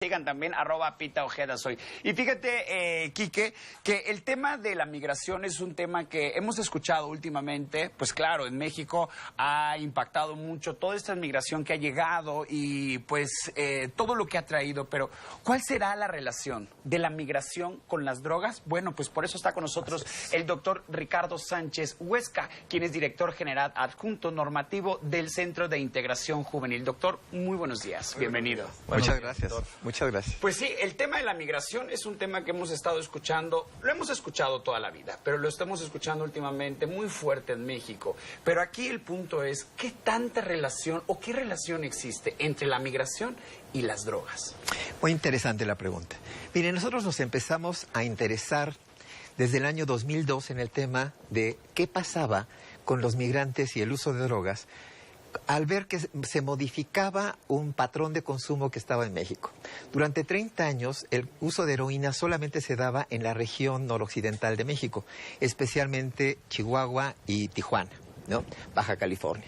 Sigan también @Pita Ojeda soy. Y fíjate, Quique, que el tema de la migración es un tema que hemos escuchado últimamente. Pues claro, en México ha impactado mucho toda esta migración que ha llegado y pues todo lo que ha traído. Pero ¿cuál será la relación de la migración con las drogas? Bueno, pues por eso está con nosotros el doctor Ricardo Sánchez Huesca, quien es director general adjunto normativo del Centro de Integración Juvenil. Doctor, muy buenos días. Bienvenido. Muchas gracias. Muchas gracias. Pues sí, el tema de la migración es un tema que hemos estado escuchando, lo hemos escuchado toda la vida, pero lo estamos escuchando últimamente muy fuerte en México. Pero aquí el punto es, ¿qué tanta relación o qué relación existe entre la migración y las drogas? Muy interesante la pregunta. Mire, nosotros nos empezamos a interesar desde el año 2002 en el tema de qué pasaba con los migrantes y el uso de drogas, al ver que se modificaba un patrón de consumo que estaba en México. Durante 30 años, el uso de heroína solamente se daba en la región noroccidental de México, especialmente Chihuahua y Tijuana, ¿no? Baja California.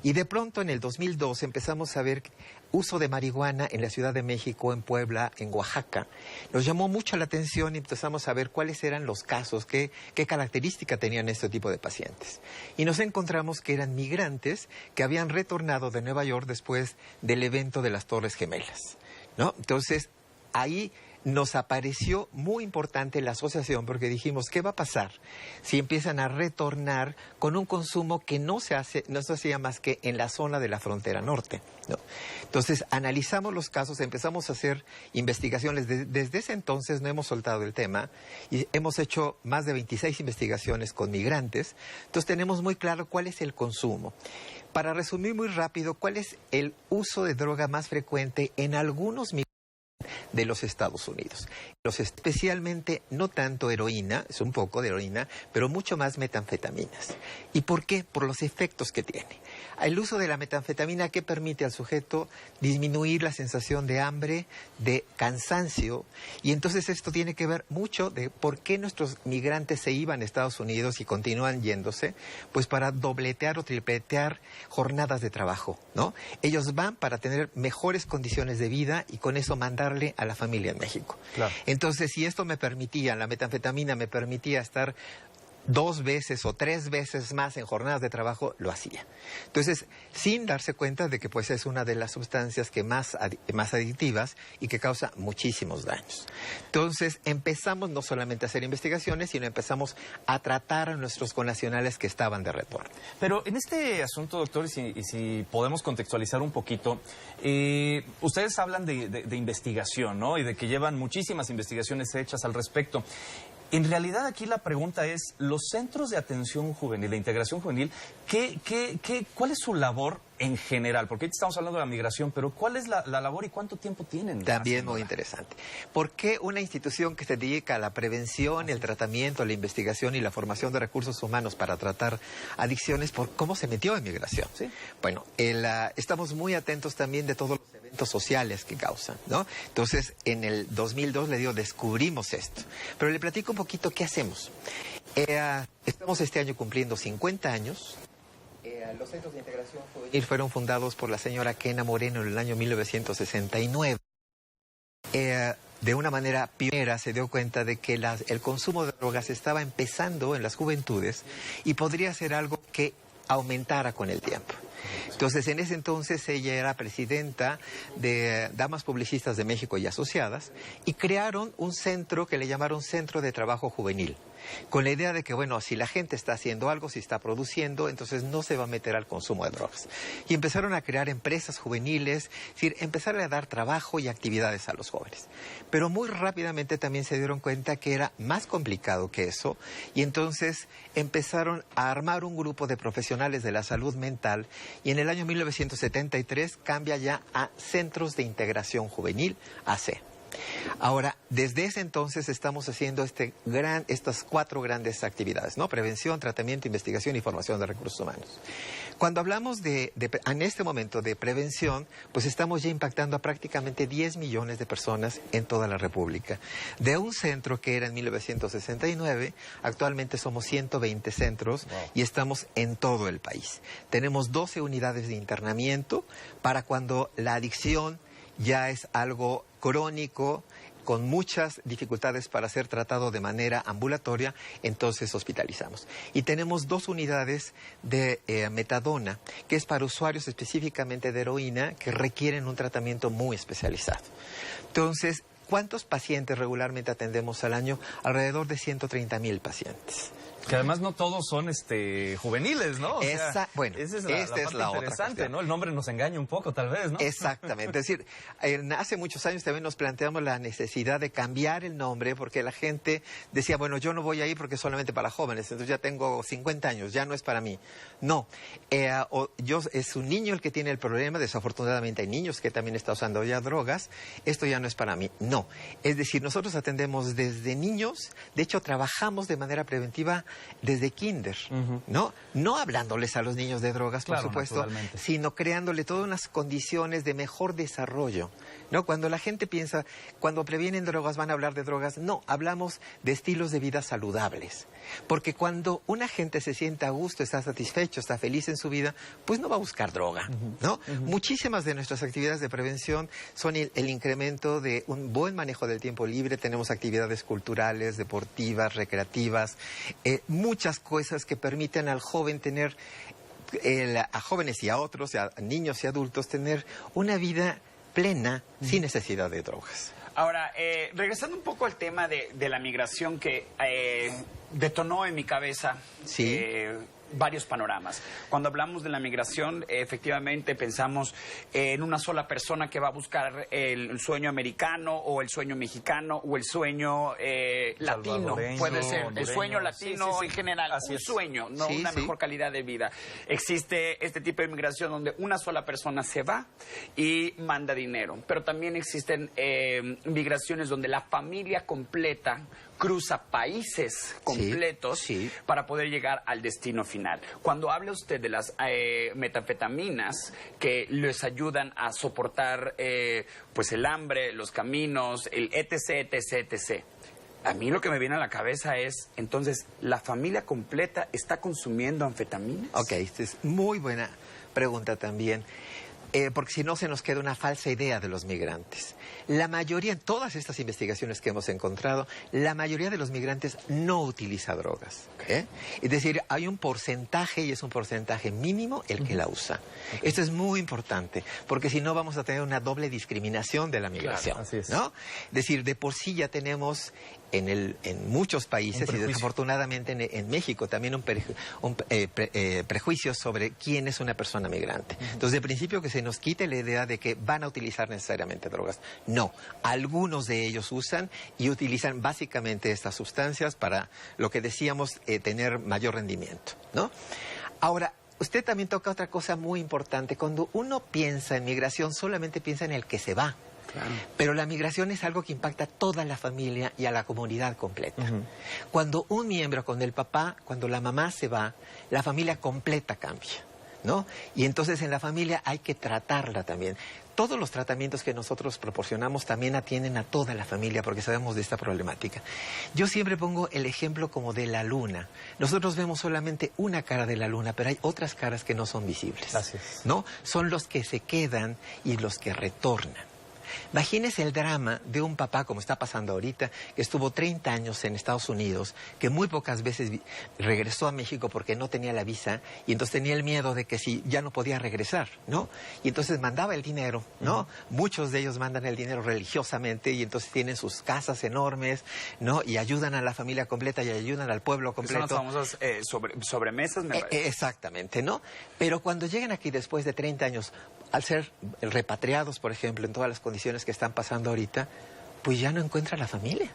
Y de pronto, en el 2002, empezamos a ver uso de marihuana en la Ciudad de México, en Puebla, en Oaxaca. Nos llamó mucho la atención y empezamos a ver cuáles eran los casos, qué característica tenían este tipo de pacientes. Y nos encontramos que eran migrantes que habían retornado de Nueva York después del evento de las Torres Gemelas, ¿no? Entonces, ahí nos apareció muy importante la asociación porque dijimos, ¿qué va a pasar si empiezan a retornar con un consumo que no se hacía más que en la zona de la frontera norte, ¿no? Entonces, analizamos los casos, empezamos a hacer investigaciones. Desde ese entonces no hemos soltado el tema y hemos hecho más de 26 investigaciones con migrantes. Entonces, tenemos muy claro cuál es el consumo. Para resumir muy rápido, ¿cuál es el uso de droga más frecuente en algunos migrantes de los Estados Unidos? Especialmente no tanto heroína, es un poco de heroína, pero mucho más metanfetaminas. ¿Y por qué? Por los efectos que tiene. El uso de la metanfetamina que permite al sujeto disminuir la sensación de hambre, de cansancio, y entonces esto tiene que ver mucho de por qué nuestros migrantes se iban a Estados Unidos y continúan yéndose, pues para dobletear o tripletear jornadas de trabajo, ¿no? Ellos van para tener mejores condiciones de vida y con eso mandarle a la familia en México. Claro. Entonces, si esto me permitía, la metanfetamina me permitía estar 2 veces o 3 veces más en jornadas de trabajo, lo hacía. Entonces, sin darse cuenta de que pues es una de las sustancias que más adictivas y que causa muchísimos daños. Entonces, empezamos no solamente a hacer investigaciones, sino empezamos a tratar a nuestros connacionales que estaban de retorno. Pero en este asunto, doctor, y si podemos contextualizar un poquito, ustedes hablan de investigación, ¿no? Y de que llevan muchísimas investigaciones hechas al respecto. En realidad aquí la pregunta es, los centros de atención juvenil, de integración juvenil, ¿cuál es su labor en general? Porque ahorita estamos hablando de la migración, pero ¿cuál es la labor y cuánto tiempo tienen? También muy interesante. ¿Por qué una institución que se dedica a la prevención, el tratamiento, la investigación y la formación de recursos humanos para tratar adicciones, por cómo se metió en migración? ¿Sí? Bueno, estamos muy atentos también de todos los eventos sociales que causan, ¿no? Entonces, en el 2002 descubrimos esto. Pero le platico un poquito qué hacemos. Estamos este año cumpliendo 50 años. Los centros de integración juvenil fueron fundados por la señora Kena Moreno en el año 1969. De una manera pionera se dio cuenta de que el consumo de drogas estaba empezando en las juventudes y podría ser algo que aumentara con el tiempo. Entonces, en ese entonces ella era presidenta de Damas Publicistas de México y Asociadas y crearon un centro que le llamaron Centro de Trabajo Juvenil, con la idea de que, bueno, si la gente está haciendo algo, si está produciendo, entonces no se va a meter al consumo de drogas. Y empezaron a crear empresas juveniles, es decir, empezaron a dar trabajo y actividades a los jóvenes. Pero muy rápidamente también se dieron cuenta que era más complicado que eso y entonces empezaron a armar un grupo de profesionales de la salud mental y en el año 1973 cambia ya a Centros de Integración Juvenil, AC. Ahora, desde ese entonces estamos haciendo estas 4 grandes actividades, ¿no? Prevención, tratamiento, investigación y formación de recursos humanos. Cuando hablamos en este momento de prevención, pues estamos ya impactando a prácticamente 10 millones de personas en toda la República. De un centro que era en 1969, actualmente somos 120 centros y estamos en todo el país. Tenemos 12 unidades de internamiento para cuando la adicción ya es algo crónico, con muchas dificultades para ser tratado de manera ambulatoria, entonces hospitalizamos. Y tenemos 2 unidades de metadona, que es para usuarios específicamente de heroína que requieren un tratamiento muy especializado. Entonces, ¿cuántos pacientes regularmente atendemos al año? Alrededor de 130,000 pacientes. Que además no todos son juveniles, ¿no? O sea, bueno, esa es esta es la otra interesante, cuestión, ¿no? El nombre nos engaña un poco, tal vez, ¿no? Exactamente. Es decir, hace muchos años también nos planteamos la necesidad de cambiar el nombre porque la gente decía, bueno, yo no voy a ir porque es solamente para jóvenes, entonces ya tengo 50 años, ya no es para mí. No, es un niño el que tiene el problema, desafortunadamente hay niños que también están usando ya drogas, esto ya no es para mí. No, es decir, nosotros atendemos desde niños, de hecho trabajamos de manera preventiva desde kinder, ¿no? No hablándoles a los niños de drogas, por supuesto, sino creándole todas unas condiciones de mejor desarrollo, ¿no? Cuando la gente piensa, cuando previenen drogas van a hablar de drogas, no, hablamos de estilos de vida saludables. Porque cuando una gente se siente a gusto, está satisfecho, está feliz en su vida, pues no va a buscar droga, ¿no? Muchísimas de nuestras actividades de prevención son el incremento de un buen manejo del tiempo libre, tenemos actividades culturales, deportivas, recreativas, muchas cosas que permiten al joven tener, a jóvenes y a otros, a niños y adultos, tener una vida plena sin necesidad de drogas. Ahora, regresando un poco al tema de la migración que detonó en mi cabeza varios panoramas. Cuando hablamos de la migración, efectivamente pensamos en una sola persona que va a buscar el sueño americano o el sueño mexicano o el sueño latino. Puede ser el sueño latino en general. Así un sueño, no una mejor calidad de vida. Existe este tipo de migración donde una sola persona se va y manda dinero. Pero también existen migraciones donde la familia completa cruza países completos para poder llegar al destino final. Cuando habla usted de las metanfetaminas que les ayudan a soportar pues el hambre, los caminos, el etc. A mí lo que me viene a la cabeza es, entonces, ¿la familia completa está consumiendo anfetaminas? Ok, esta es muy buena pregunta también. Porque si no se nos queda una falsa idea de los migrantes. La mayoría, en todas estas investigaciones que hemos encontrado, la mayoría de los migrantes no utiliza drogas. Es decir, hay un porcentaje, y es un porcentaje mínimo, el que la usa. Esto es muy importante, porque si no vamos a tener una doble discriminación de la migración. Claro, así es. ¿No? Es decir, de por sí ya tenemos en muchos países, y desafortunadamente en México, también un prejuicio sobre quién es una persona migrante. Entonces, de principio que se nos quite la idea de que van a utilizar necesariamente drogas. No, algunos de ellos usan y utilizan básicamente estas sustancias para, lo que decíamos, tener mayor rendimiento, ¿no? Ahora, usted también toca otra cosa muy importante. Cuando uno piensa en migración, solamente piensa en el que se va. Claro. Pero la migración es algo que impacta a toda la familia y a la comunidad completa. Cuando un miembro, cuando el papá, cuando la mamá se va, la familia completa cambia, ¿no? Y entonces en la familia hay que tratarla también. Todos los tratamientos que nosotros proporcionamos también atienden a toda la familia porque sabemos de esta problemática. Yo siempre pongo el ejemplo como de la luna. Nosotros vemos solamente una cara de la luna, pero hay otras caras que no son visibles, ¿no? Son los que se quedan y los que retornan. Imagínese el drama de un papá, como está pasando ahorita, que estuvo 30 años en Estados Unidos, que muy pocas veces regresó a México porque no tenía la visa, y entonces tenía el miedo de que si ya no podía regresar, ¿no? Y entonces mandaba el dinero, ¿no? Muchos de ellos mandan el dinero religiosamente, y entonces tienen sus casas enormes, ¿no? Y ayudan a la familia completa y ayudan al pueblo completo. Son las famosas sobremesas, me parece. Exactamente, ¿no? Pero cuando llegan aquí después de 30 años, al ser repatriados, por ejemplo, en todas las condiciones que están pasando ahorita, pues ya no encuentra la familia.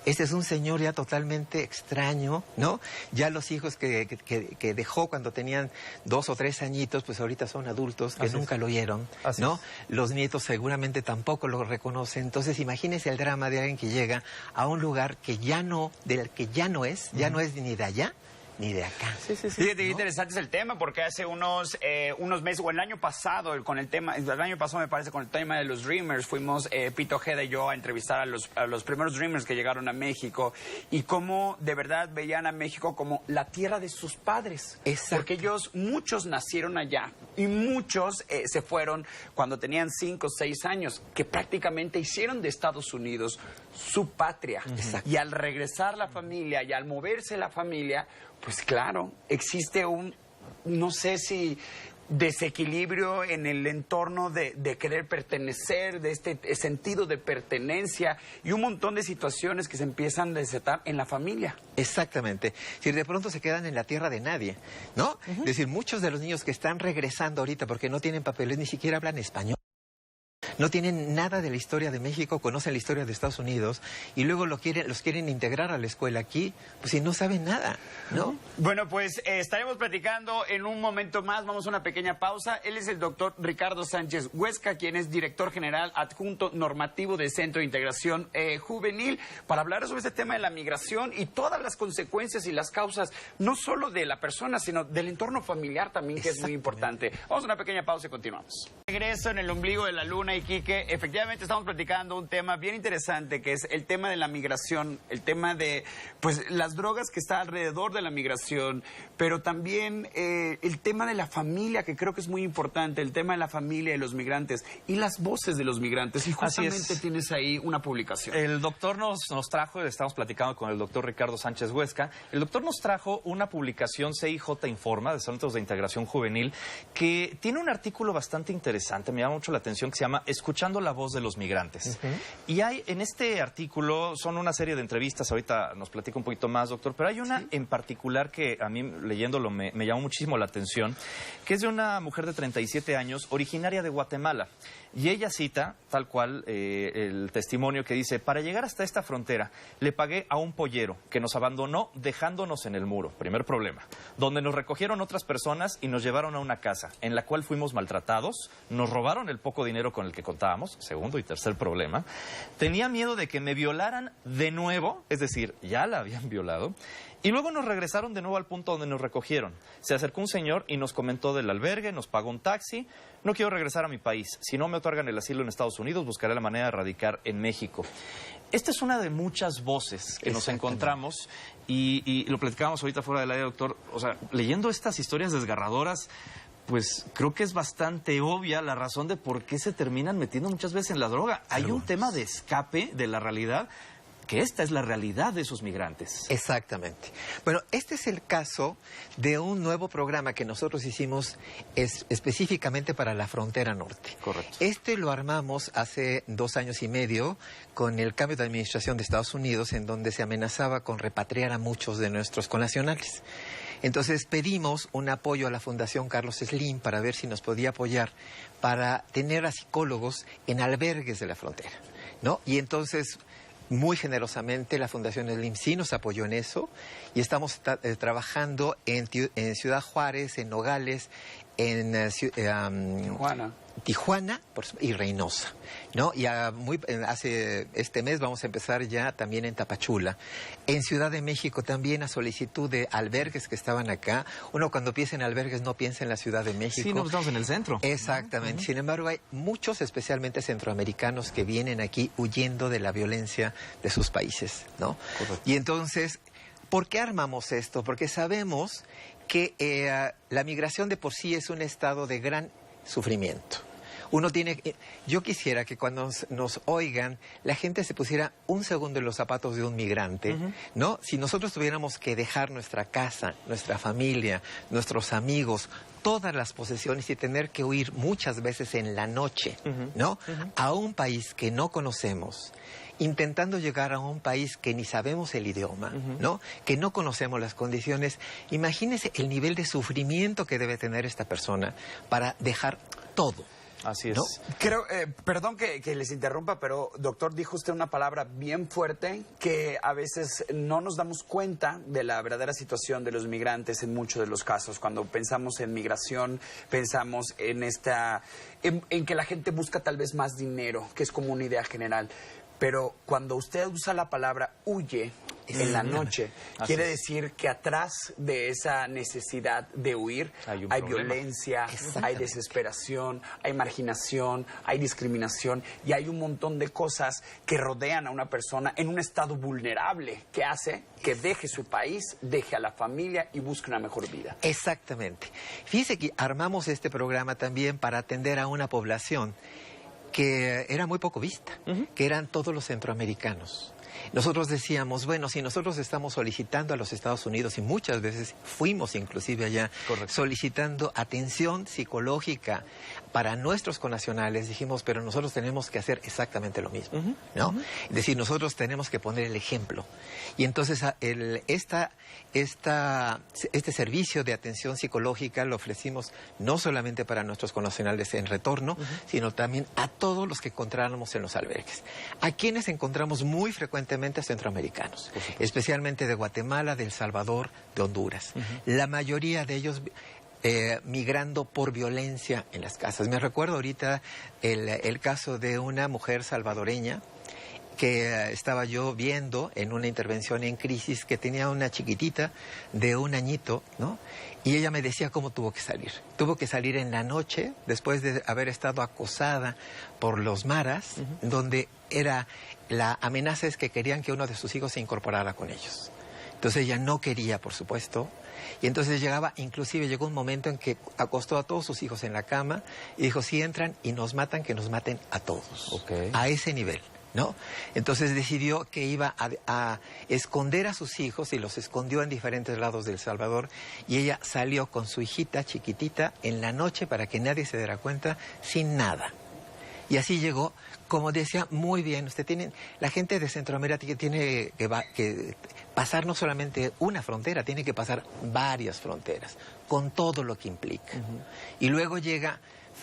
Este es un señor ya totalmente extraño, ¿no? Ya los hijos que dejó cuando tenían 2 o 3 añitos, pues ahorita son adultos que nunca lo oyeron, ¿no? Los nietos seguramente tampoco lo reconocen. Entonces, imagínese el drama de alguien que llega a un lugar que ya no, del que ya no es ni de allá ni de acá. Fíjate qué interesante es el tema, porque hace unos meses, o el año pasado, el año pasado me parece, con el tema de los Dreamers, fuimos Pito Ojeda y yo a entrevistar a los primeros Dreamers que llegaron a México, y cómo de verdad veían a México como la tierra de sus padres. Exacto. Porque muchos nacieron allá, Y muchos se fueron cuando tenían 5 o 6 años, que prácticamente hicieron de Estados Unidos su patria. Y al regresar la familia y al moverse la familia, pues claro, existe un, no sé si desequilibrio en el entorno de querer pertenecer, de este sentido de pertenencia y un montón de situaciones que se empiezan a desatar en la familia. Exactamente. Si de pronto se quedan en la tierra de nadie, ¿no? Es decir, muchos de los niños que están regresando ahorita porque no tienen papeles ni siquiera hablan español. No tienen nada de la historia de México, conocen la historia de Estados Unidos y luego los quieren integrar a la escuela aquí, pues si no saben nada, ¿no? Bueno, pues estaremos platicando en un momento más, vamos a una pequeña pausa. Él es el doctor Ricardo Sánchez Huesca, quien es director general adjunto normativo del Centro de Integración Juvenil, para hablar sobre este tema de la migración y todas las consecuencias y las causas, no solo de la persona, sino del entorno familiar también, que es muy importante. Vamos a una pequeña pausa y continuamos. Regreso en el ombligo de la luna y Quique, efectivamente estamos platicando un tema bien interesante, que es el tema de la migración, el tema de pues las drogas que está alrededor de la migración, pero también el tema de la familia, que creo que es muy importante, el tema de la familia y los migrantes y las voces de los migrantes. Y justamente tienes ahí una publicación. El doctor nos trajo, estamos platicando con el doctor Ricardo Sánchez Huesca, el doctor nos trajo una publicación CIJ Informa, de Centros de Integración Juvenil, que tiene un artículo bastante interesante, me llama mucho la atención, que se llama Escuchando la voz de los migrantes. Y hay en este artículo, son una serie de entrevistas, ahorita nos platica un poquito más, doctor, pero hay una en particular que a mí leyéndolo me llamó muchísimo la atención, que es de una mujer de 37 años, originaria de Guatemala. Y ella cita, tal cual, el testimonio que dice: para llegar hasta esta frontera, le pagué a un pollero que nos abandonó dejándonos en el muro, primer problema, donde nos recogieron otras personas y nos llevaron a una casa, en la cual fuimos maltratados, nos robaron el poco dinero con el que contábamos, segundo y tercer problema, tenía miedo de que me violaran de nuevo, es decir, ya la habían violado, y luego nos regresaron de nuevo al punto donde nos recogieron. Se acercó un señor y nos comentó del albergue, nos pagó un taxi. No quiero regresar a mi país. Si no me otorgan el asilo en Estados Unidos, buscaré la manera de radicar en México. Esta es una de muchas voces que nos encontramos y lo platicábamos ahorita fuera del aire, doctor. O sea, leyendo estas historias desgarradoras, pues creo que es bastante obvia la razón de por qué se terminan metiendo muchas veces en la droga. Hay un tema de escape de la realidad, que esta es la realidad de esos migrantes. Exactamente. Bueno, este es el caso de un nuevo programa que nosotros hicimos específicamente para la frontera norte. Correcto. Este lo armamos hace 2 años y medio con el cambio de administración de Estados Unidos, en donde se amenazaba con repatriar a muchos de nuestros connacionales. Entonces pedimos un apoyo a la Fundación Carlos Slim para ver si nos podía apoyar para tener a psicólogos en albergues de la frontera, ¿no? Y entonces, muy generosamente, la Fundación Slim sí nos apoyó en eso y estamos trabajando en Ciudad Juárez, en Nogales, en Tijuana y Reynosa, ¿no? Y hace este mes vamos a empezar ya también en Tapachula. En Ciudad de México también, a solicitud de albergues que estaban acá. Uno cuando piensa en albergues no piensa en la Ciudad de México. Sí, no estamos en el centro. Exactamente. Sin embargo, hay muchos, especialmente centroamericanos, que vienen aquí huyendo de la violencia de sus países, ¿no? Correcto. Y entonces, ¿por qué armamos esto? Porque sabemos que la migración de por sí es un estado de gran sufrimiento. Yo quisiera que cuando nos oigan, la gente se pusiera un segundo en los zapatos de un migrante, ¿no? Si nosotros tuviéramos que dejar nuestra casa, nuestra familia, nuestros amigos, todas las posesiones y tener que huir muchas veces en la noche, ¿no? A un país que no conocemos, intentando llegar a un país que ni sabemos el idioma, ¿no? Que no conocemos las condiciones. Imagínese el nivel de sufrimiento que debe tener esta persona para dejar todo. Así es. ¿No? Creo, perdón que les interrumpa, pero doctor, dijo usted una palabra bien fuerte, que a veces no nos damos cuenta de la verdadera situación de los migrantes en muchos de los casos. Cuando pensamos en migración, pensamos en en que la gente busca tal vez más dinero, que es como una idea general. Pero cuando usted usa la palabra huye, en la noche. Quiere decir que atrás de esa necesidad de huir hay violencia, hay desesperación, hay marginación, hay discriminación y hay un montón de cosas que rodean a una persona en un estado vulnerable que hace que deje su país, deje a la familia y busque una mejor vida. Exactamente. Fíjese que armamos este programa también para atender a una población que era muy poco vista, que eran todos los centroamericanos. Nosotros decíamos, bueno, si nosotros estamos solicitando a los Estados Unidos, y muchas veces fuimos inclusive allá, solicitando atención psicológica para nuestros connacionales, dijimos, pero nosotros tenemos que hacer exactamente lo mismo, ¿no? Es decir, nosotros tenemos que poner el ejemplo. Y entonces este servicio de atención psicológica lo ofrecimos no solamente para nuestros connacionales en retorno, sino también a todos los que encontráramos en los albergues. A quienes encontramos muy frecuentemente centroamericanos, especialmente de Guatemala, de El Salvador, de Honduras. La mayoría de ellos migrando por violencia en las casas. Me recuerdo ahorita el caso de una mujer salvadoreña que estaba yo viendo en una intervención en crisis, que tenía una chiquitita de 1 añito, ¿no? Y ella me decía cómo tuvo que salir. Tuvo que salir en la noche, después de haber estado acosada por los maras, donde la amenaza es que querían que uno de sus hijos se incorporara con ellos. Entonces ella no quería, por supuesto, y entonces inclusive llegó un momento en que acostó a todos sus hijos en la cama y dijo, si entran y nos matan, que nos maten a todos. A ese nivel, ¿no? Entonces decidió que iba a esconder a sus hijos y los escondió en diferentes lados de El Salvador, y ella salió con su hijita chiquitita en la noche para que nadie se diera cuenta, sin nada. Y así llegó, como decía muy bien, la gente de Centroamérica tiene que pasar no solamente una frontera, tiene que pasar varias fronteras, con todo lo que implica. Y luego llega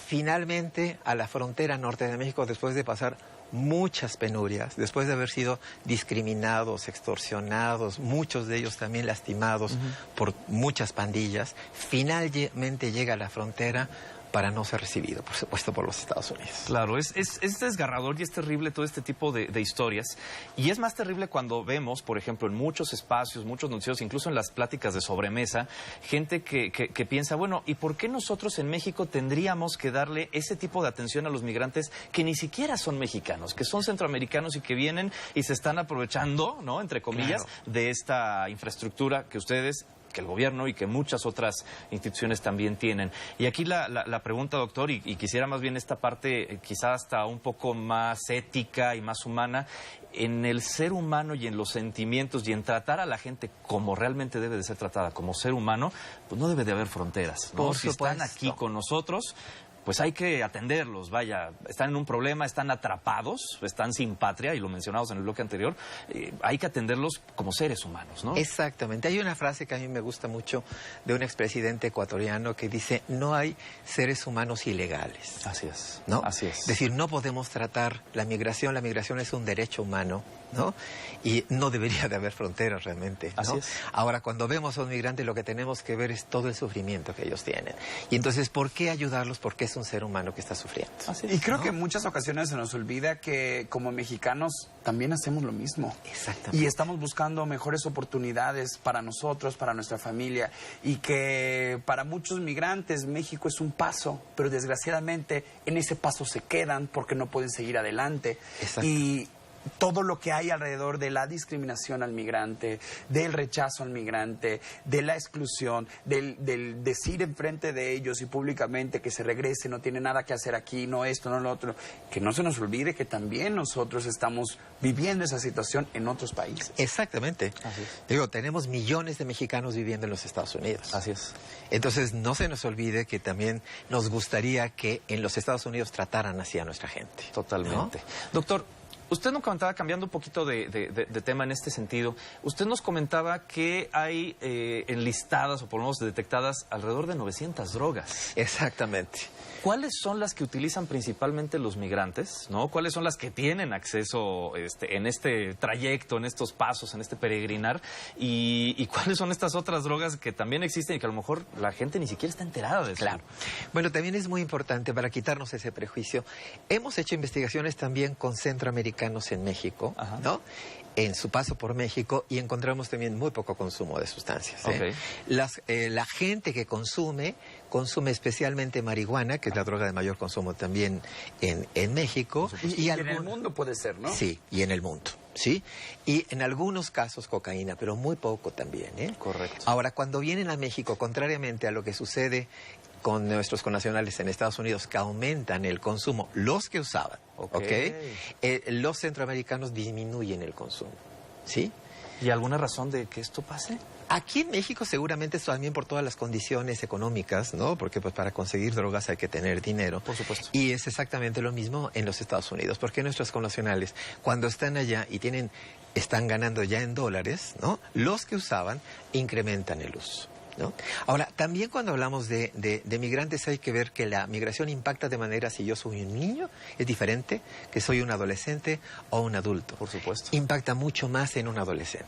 finalmente a la frontera norte de México después de pasar muchas penurias, después de haber sido discriminados, extorsionados, muchos de ellos también lastimados por muchas pandillas. Finalmente llega a la frontera para no ser recibido, por supuesto, por los Estados Unidos. Claro, es desgarrador y es terrible todo este tipo de historias. Y es más terrible cuando vemos, por ejemplo, en muchos espacios, muchos noticieros, incluso en las pláticas de sobremesa, gente que piensa, bueno, ¿y por qué nosotros en México tendríamos que darle ese tipo de atención a los migrantes que ni siquiera son mexicanos, que son centroamericanos y que vienen y se están aprovechando, ¿no?, entre comillas, de esta infraestructura que ustedes, que el gobierno y que muchas otras instituciones también tienen? Y aquí la pregunta, doctor, y quisiera más bien esta parte quizás hasta un poco más ética y más humana, en el ser humano y en los sentimientos y en tratar a la gente como realmente debe de ser tratada, como ser humano, pues no debe de haber fronteras, ¿no? Si están aquí con nosotros, pues hay que atenderlos, vaya, están en un problema, están atrapados, están sin patria, y lo mencionamos en el bloque anterior, hay que atenderlos como seres humanos, ¿no? Exactamente. Hay una frase que a mí me gusta mucho de un expresidente ecuatoriano que dice, no hay seres humanos ilegales. Así es, ¿no? Así es. Es decir, no podemos tratar la migración es un derecho humano, ¿no? Y no debería de haber fronteras realmente, ¿no? Así es. Ahora, cuando vemos a un migrante, lo que tenemos que ver es todo el sufrimiento que ellos tienen. Y entonces, ¿por qué ayudarlos? Porque es un ser humano que está sufriendo. Y creo que en muchas ocasiones se nos olvida que como mexicanos también hacemos lo mismo. Exactamente. Y estamos buscando mejores oportunidades para nosotros, para nuestra familia, y que para muchos migrantes México es un paso, pero desgraciadamente en ese paso se quedan porque no pueden seguir adelante. Exacto. Y todo lo que hay alrededor de la discriminación al migrante, del rechazo al migrante, de la exclusión, del decir enfrente de ellos y públicamente que se regrese, no tiene nada que hacer aquí, no esto, no lo otro, que no se nos olvide que también nosotros estamos viviendo esa situación en otros países. Exactamente. Así es. Digo, tenemos millones de mexicanos viviendo en los Estados Unidos. Así es. Entonces, no se nos olvide que también nos gustaría que en los Estados Unidos trataran así a nuestra gente. Totalmente. ¿No? Doctor, usted nos comentaba, cambiando un poquito de tema en este sentido, usted nos comentaba que hay enlistadas o por lo menos detectadas alrededor de 900 drogas. Exactamente. ¿Cuáles son las que utilizan principalmente los migrantes, ¿no? ¿Cuáles son las que tienen acceso en este trayecto, en estos pasos, en este peregrinar? ¿Y cuáles son estas otras drogas que también existen y que a lo mejor la gente ni siquiera está enterada de eso? Claro. Bueno, también es muy importante para quitarnos ese prejuicio. Hemos hecho investigaciones también con centroamericanos centroamericanos en México, Ajá. ¿no? En su paso por México, y encontramos también muy poco consumo de sustancias. Ok. La gente que consume especialmente marihuana, que es la droga de mayor consumo también en México. Y en el mundo puede ser, ¿no? Sí, y en el mundo, ¿sí? Y en algunos casos cocaína, pero muy poco también, ¿eh? Correcto. Ahora, cuando vienen a México, contrariamente a lo que sucede con nuestros connacionales en Estados Unidos, que aumentan el consumo, los que usaban, Ok. los centroamericanos disminuyen el consumo, ¿sí? ¿Y alguna razón de que esto pase? Aquí en México seguramente es también por todas las condiciones económicas, ¿no? Porque pues para conseguir drogas hay que tener dinero. Por supuesto. Y es exactamente lo mismo en los Estados Unidos, porque nuestros connacionales, cuando están allá y están ganando ya en dólares, ¿no? Los que usaban incrementan el uso, ¿no? Ahora, también cuando hablamos de migrantes hay que ver que la migración impacta de manera, si yo soy un niño, es diferente que soy un adolescente o un adulto. Por supuesto. Impacta mucho más en un adolescente.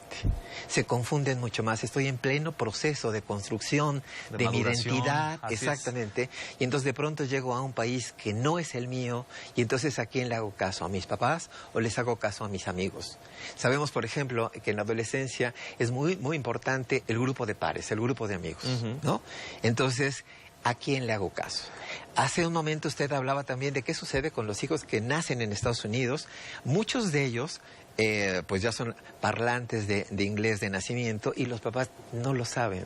Se confunden mucho más. Estoy en pleno proceso de construcción de mi maduración, identidad, así es. exactamente. Y entonces de pronto llego a un país que no es el mío, y entonces ¿a quién le hago caso? ¿A mis papás o les hago caso a mis amigos? Sabemos, por ejemplo, que en la adolescencia es muy, muy importante el grupo de pares, el grupo de amigos, ¿no? Entonces, ¿a quién le hago caso? Hace un momento usted hablaba también de qué sucede con los hijos que nacen en Estados Unidos. Muchos de ellos pues ya son parlantes de inglés de nacimiento y los papás no lo saben.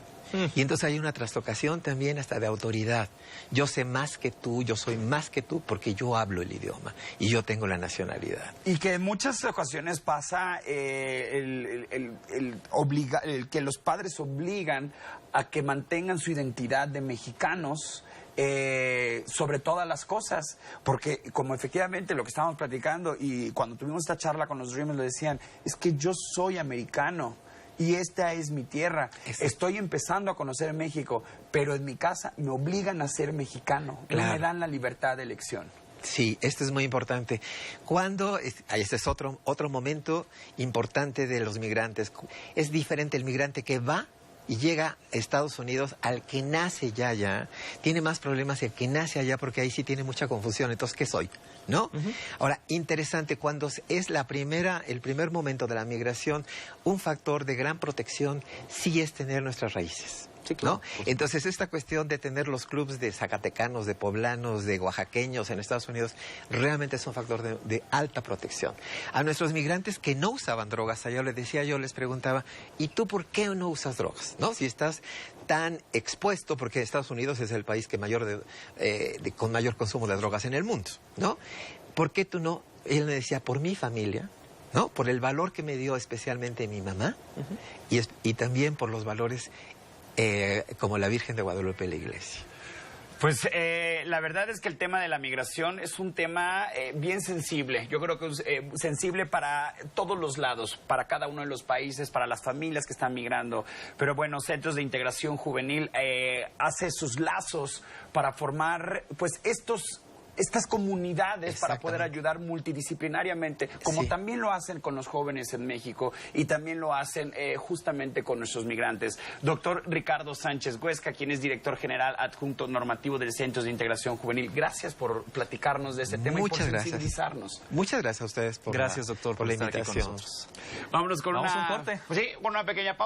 Y entonces hay una trastocación también hasta de autoridad. Yo sé más que tú, yo soy más que tú porque yo hablo el idioma y yo tengo la nacionalidad. Y que en muchas ocasiones pasa el que los padres obligan a que mantengan su identidad de mexicanos sobre todas las cosas, porque como efectivamente lo que estábamos platicando y cuando tuvimos esta charla con los Dreamers lo decían, es que yo soy americano y esta es mi tierra. Exacto. Estoy empezando a conocer México, pero en mi casa me obligan a ser mexicano, Claro. no me dan la libertad de elección. Sí, esto es muy importante. Este es otro momento importante de los migrantes. Es diferente el migrante que va y llega a Estados Unidos al que nace ya allá. Tiene más problemas el que nace allá porque ahí sí tiene mucha confusión. Entonces, ¿qué soy? ¿No? Ahora, interesante, cuando es el primer momento de la migración, un factor de gran protección sí es tener nuestras raíces. Sí, claro. ¿No? Entonces, esta cuestión de tener los clubes de zacatecanos, de poblanos, de oaxaqueños en Estados Unidos, realmente es un factor de alta protección. A nuestros migrantes que no usaban drogas, allá les preguntaba, ¿y tú por qué no usas drogas? ¿No? Si estás tan expuesto, porque Estados Unidos es el país que con mayor consumo de drogas en el mundo, ¿no? ¿Por qué tú no? Él me decía, por mi familia, ¿no? Por el valor que me dio especialmente mi mamá, y también por los valores como la Virgen de Guadalupe y la Iglesia. Pues la verdad es que el tema de la migración es un tema bien sensible. Yo creo que es sensible para todos los lados, para cada uno de los países, para las familias que están migrando. Pero bueno, Centros de Integración Juvenil hace sus lazos para formar pues estas comunidades para poder ayudar multidisciplinariamente, como Sí. también lo hacen con los jóvenes en México y también lo hacen justamente con nuestros migrantes. Doctor Ricardo Sánchez Huesca, quien es director general adjunto normativo del Centros de Integración Juvenil, gracias por platicarnos de este tema y por sensibilizarnos. Muchas gracias a ustedes por Gracias, doctor, por la estar aquí con invitación. nosotros. Vámonos con Vamos una, a un corte. Sí, con una pequeña pausa.